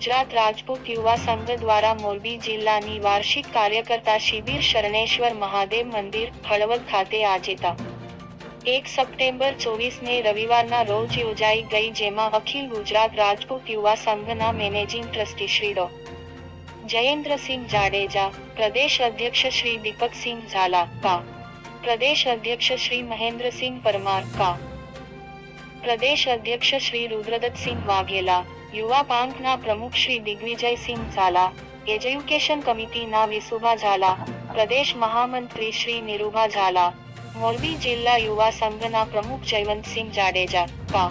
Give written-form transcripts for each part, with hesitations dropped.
ગુજરાત રાજપૂત યુવા સંઘ દ્વારા મોરબી જિલ્લાની વાર્ષિક કાર્યકર્તા શિબિર શરણેશ્વર મહાદેવ મંદિર, હળવદ ખાતે આજે તા. 1 સપ્ટેમ્બર 24ને રવિવારના રોજ યોજાઈ ગઈ, જેમાં અખિલ ગુજરાત રાજપૂત યુવા સંઘના મેનેજિંગ ટ્રસ્ટી શ્રી ડો. જયેન્દ્રસિંહ જાડેજા, પ્રદેશ અધ્યક્ષ શ્રી દીપકસિંહ ઝાલા કા, પ્રદેશ અધ્યક્ષ શ્રી મહેન્દ્રસિંહ પરમાર કા, પ્રદેશ અધ્યક્ષ શ્રી રુદ્રદત્તસિંહ વાઘેલા, યુવા પાંખના પ્રમુખ શ્રી દિગ્વિજયસિંહ ઝાલા, એજ્યુકેશન કમિટીના વિસુભા ઝાલા, પ્રદેશ મહામંત્રી શ્રી નીરુભા ઝાલા, મોરબી જિલ્લા યુવા સંઘના પ્રમુખ જયવંતસિંહ જાડેજા કા,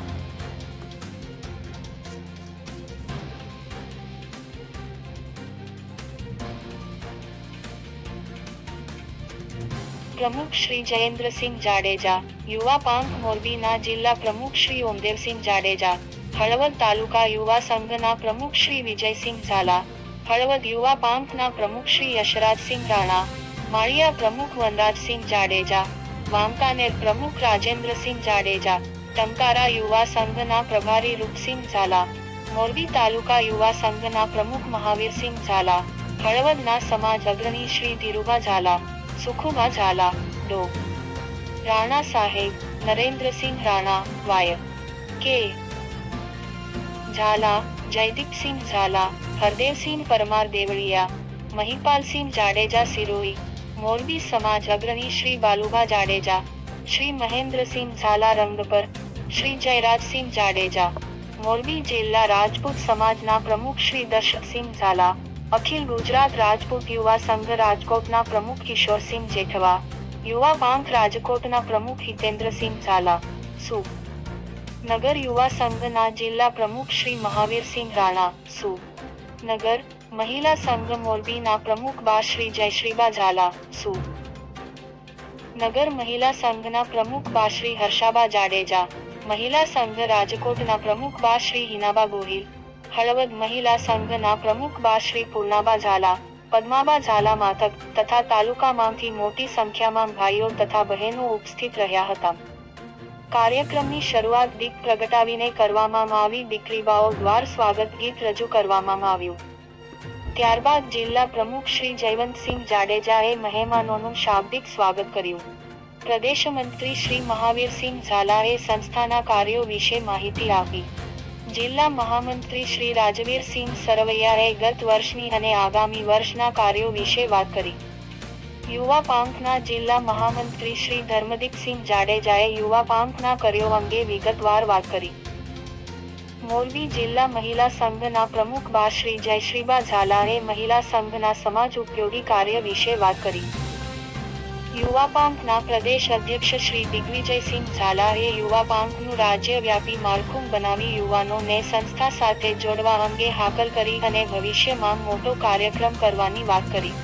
પ્રમુખ શ્રી જયેન્દ્રસિંહ જાડેજા, યુવા પાંખ મોરબીના જિલ્લા પ્રમુખ શ્રી ઓમદેવસિંહ જાડેજા, હળવદ તાલુકા યુવા સંઘના પ્રમુખ શ્રી વિજયસિંહ ઝાલા, હળવદ યુવા પાંખના પ્રમુખ શ્રી યશરાજસિંહ રાણા, માળિયા પ્રમુખ વનરાજસિંહ જાડેજા, વાંકાનેર પ્રમુખ રાજેન્દ્રસિંહ જાડેજા, ટંકારા યુવા સંઘના પ્રભારી રૂપસિંહ ઝાલા, મોરબી તાલુકા યુવા સંઘના પ્રમુખ મહાવીરસિંહ ઝાલા, હળવદના સમાજ અગ્રણી શ્રી ધીરુભા ઝાલા, સુખુભા ઝાલા, ડો. રાણા સાહેબ, નરેન્દ્રસિંહ રાણા, વાય. કે. ઝાલા, જયદીપસિંહ ઝાલા, હરદેવસિંહ પરમાર દેવળિયા, મહિપાલસિંહ જાડેજા સિરોઈ, મોરબી સમાજ અગ્રણી શ્રી બાલુભા જાડેજા, શ્રી મહેન્દ્રસિંહ ઝાલા રંગપર, શ્રી જયરાજસિંહ જાડેજા, મોરબી જિલ્લા રાજપૂત સમાજના પ્રમુખ શ્રી દશરથસિંહ ઝાલા, અખિલ ગુજરાત રાજપૂત યુવા સંઘ રાજકોટના પ્રમુખ કિશોરસિંહ જેઠવા, યુવા પાંખ રાજકોટના પ્રમુખ હિતેન્દ્રસિંહ ઝાલા, સુ. નગર યુવા સંઘના જિલ્લા પ્રમુખ શ્રી મહાવીરસિંહ રાણા, સુ. નગર, મહિલા સંઘ મોરબીના પ્રમુખ બા શ્રી જયશ્રીબા ઝાલા, સુ. નગર મહિલા સંઘના પ્રમુખ બા શ્રી હર્ષાબા જાડેજા, મહિલા સંઘ રાજકોટના પ્રમુખ બા શ્રી હિનાબા ગોહિલ, હળવદ મહિલા સંઘના પ્રમુખ બા શ્રી પૂર્ણાબા ઝાલા, પદ્માબા ઝાલા માતક તથા તાલુકામાંથી મોટી સંખ્યામાં ભાઈઓ તથા બહેનો ઉપસ્થિત રહ્યા હતા. કાર્યક્રમની શરૂઆત દીપ પ્રગટાવીને કરવામાં આવી. દીકરીબાઓ દ્વાર સ્વાગત ગીત રજૂ કરવામાં આવ્યું. ત્યારબાદ જિલ્લા પ્રમુખ શ્રી જયવંતસિંહ જાડેજાએ મહેમાનોનું શાબ્દિક સ્વાગત કર્યું. પ્રદેશ મંત્રી શ્રી મહાવીરસિંહ ઝાલાએ સંસ્થાના કાર્યો વિશે માહિતી આપી. જિલ્લા મહામંત્રી શ્રી રાજવીરસિંહ સરવૈયાએ ગત વર્ષની અને આગામી વર્ષના કાર્યો વિશે વાત કરી. યુવા પાંખના જિલ્લા મહામંત્રી શ્રી ધર્મદીપસિંહ જાડેજાએ યુવા પાંખના કાર્યો અંગે વિગતવાર વાત કરી. મોરબી જિલ્લા મહિલા સંઘના પ્રમુખ બા શ્રી જયશ્રીબા ઝાલાએ મહિલા સંઘના સમાજ ઉપયોગી કાર્ય વિશે વાત કરી. યુવા પાંખના પ્રદેશ અધ્યક્ષ શ્રી દિગ્વિજયસિંહ ઝાલાએ યુવા પાંખનું રાજ્યવ્યાપી માળખું બનાવી યુવાનોને સંસ્થા સાથે જોડવા અંગે હાકલ કરી અને ભવિષ્યમાં મોટો કાર્યક્રમ કરવાની વાત કરી.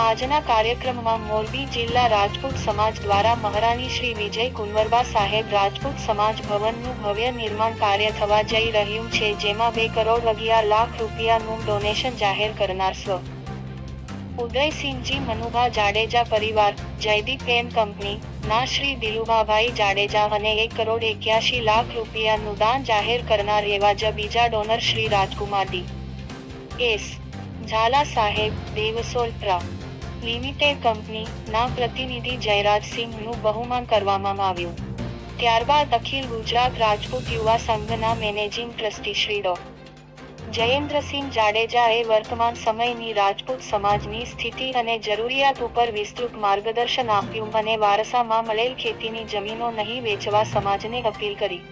આજના કાર્યક્રમમાં મોરબી જિલ્લા રાજપૂત સમાજ દ્વારા મહારાણી શ્રી વિજય કુંવરબા સાહેબ રાજપૂત સમાજ ભવનનું ભવ્ય નિર્માણ કાર્ય થવા જઈ રહ્યું છે, જેમાં 2,11,00,000 રૂપિયાનું ડોનેશન જાહેર કરનાર સ્વ. ઉદયસિંહજી મનુભા જાડેજા પરિવાર, જયદીપ એમ કંપની ના શ્રી દિલુભાભાઈ જાડેજા અને 1,81,00,000 રૂપિયાનું દાન જાહેર કરનાર એવા જ બીજા ડોનર શ્રી રાજકુમાર ડી. એસ. ઝાલા સાહેબ, દેવસોલ પ્રા. લિમિટેડ કંપની ના પ્રતિનિધિ જયરાજસિંહનું બહુમાન કરવામાં આવ્યું. ત્યારબાદ અખિલ ગુજરાત રાજપૂત યુવા સંઘના મેનેજિંગ ટ્રસ્ટી શ્રી ડો. જયેન્દ્રસિંહ જાડેજાએ વર્તમાન સમયની રાજપૂત સમાજની સ્થિતિ અને જરૂરિયાત ઉપર વિસ્તૃત માર્ગદર્શન આપ્યું અને વારસામાં મળેલ ખેતીની જમીનો નહીં વેચવા સમાજને અપીલ કરી.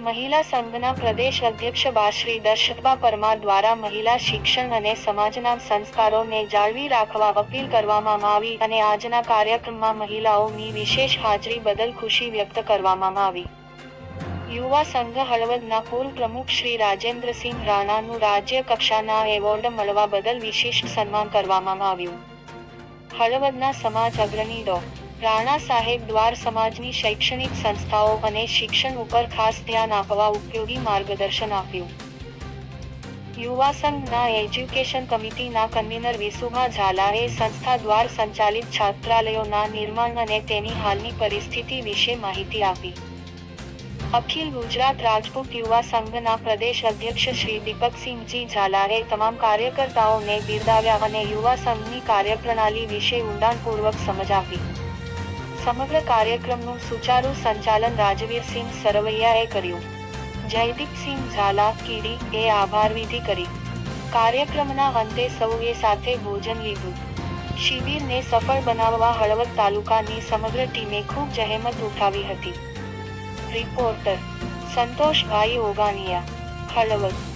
મહિલા સંઘના પ્રદેશ અધ્યક્ષ બા શ્રી દશરથબા પરમાર દ્વારા મહિલા શિક્ષણ અને સમાજના સંસ્કારોને જાળવી રાખવા અપીલ કરવામાં આવી અને આજના કાર્યક્રમમાં મહિલાઓની વિશેષ હાજરી બદલ ખુશી વ્યક્ત કરવામાં આવી. યુવા સંઘ હળવદના પૂર્વ પ્રમુખ શ્રી રાજેન્દ્રસિંહ રાણાનું રાજ્ય કક્ષાના એવોર્ડ મળવા બદલ વિશિષ્ટ સન્માન કરવામાં આવ્યું. હળવદના સમાજ અગ્રણી ડો. રાણા સાહેબ દ્વાર સમાજની શૈક્ષણિક સંસ્થાઓ અને શિક્ષણ ઉપર ખાસ ધ્યાન આપવા ઉપયોગી માર્ગદર્શન આપ્યું. યુવા સંઘના એજ્યુકેશન કમિટીના કન્વીનર વિસુભા ઝાલાએ સંસ્થા દ્વાર સંચાલિત છાત્રાલયોના નિર્માણ અને તેની હાલની પરિસ્થિતિ વિશે માહિતી આપી. અખિલ ગુજરાત રાજપૂત યુવા સંઘના પ્રદેશ અધ્યક્ષ શ્રી દીપકસિંહજી ઝાલાએ તમામ કાર્યકર્તાઓને બિરદાવ્યા અને યુવા સંઘની કાર્યપ્રણાલી વિશે ઊંડાણપૂર્વક સમજ આપી. સમગ્ર કાર્યક્રમનું સુચારુ સંચાલન રાજવીરસિંહ સરવૈયાએ કર્યું. જયદીપસિંહ ઝાલા કીડી એ આભાર વિધિ કરી. કાર્યક્રમના અંતે સૌએ સાથે ભોજન લીધું. શિબિરને સફળ બનાવવા હળવદ તાલુકાની સમગ્ર ટીમે ખૂબ જહેમત ઉઠાવી હતી. રિપોર્ટર સંતોષભાઈ ઓગાનિયા, હળવદ.